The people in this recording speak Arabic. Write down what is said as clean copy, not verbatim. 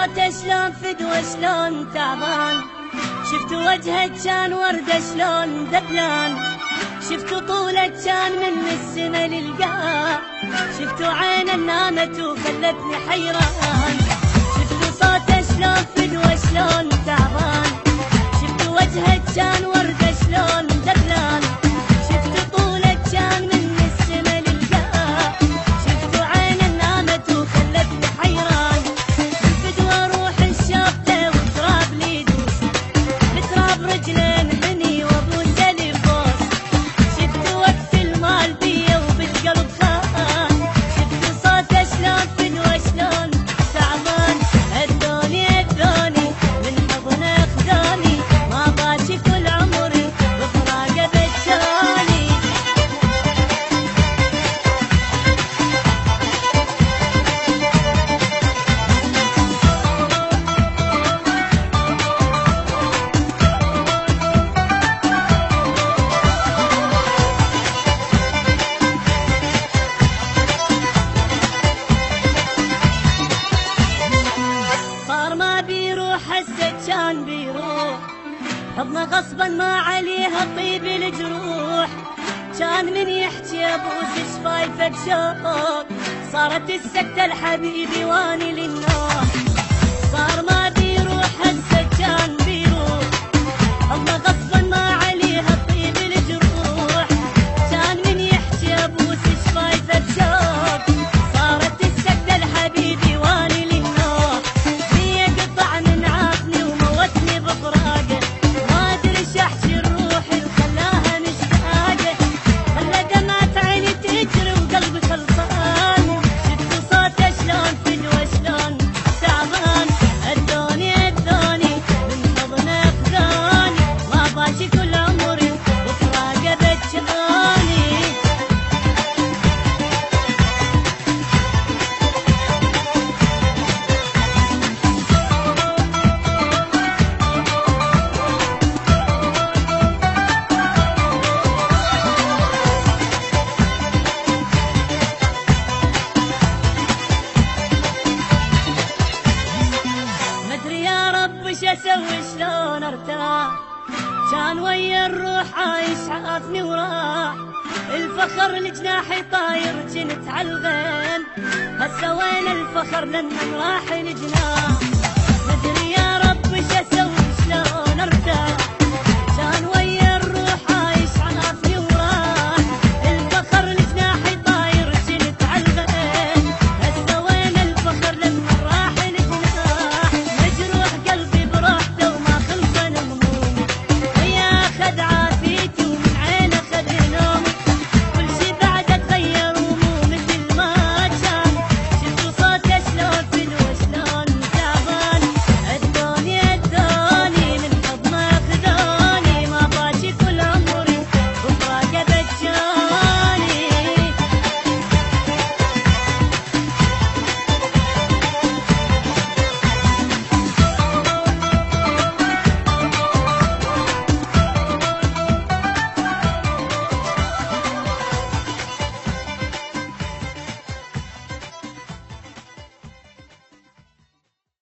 صوته شلون فدوة شلون تعبان، شفتوا وجهه كان وردة شلون دبلان، شفتوا طوله كان من السما للقاع، شفتوا عينه نامت وخلتني حيران، شفتوا صوته شلون فدوة شلون تعبان، شفتوا وجهه كان وردة شلون دبلان، شفتوا طوله كان من السما للقاع، شفتوا عينه نامت وخلتني حيران، بالفدوة روح الشوقته وتراب لي دوس، بتراب رجله انحني وابوسه لبوس، شفتوا وقت المال بيا وبالقلب خان، شفتوا صوته شلون فدوة شلون تعبان، هدوني من حضنه اخذوني، ما باشي كل عمري بفراقه بجاني. صار ما بيروح هسه كان بيروح، حضنه غصبا ما عليها طيب الجروح، كان من يحكي ابوس شفايفه بشوق، صارت السكته لحبيبي واني للنوح، صار ما بيروح هسه كان بيروح، حضنه غصبا ما عليها طيب الجروح، كان من يحكي ابوس شفايفه بشوق، صارت السكته لحبيبي واني للنوح، هي قطع من عافني وموتني بفراقه، ما ادري شحشي الروح اللي خلاها مشتاقه، خلى دمعة عيني تجري وقلبي خلصان، شفتوا صوته شلون فدوة شلون تعبان، هدوني من حضنه اخذوني، ما باشي كل عمري بفراقه بجاني. مدري يا رب وش اسوي شلون ارتاح، كان ويا الروح عايش عافني وراح، الفخر لجناحي طاير جنت عالغين، هسه وين الفخر لمن راح الجناح.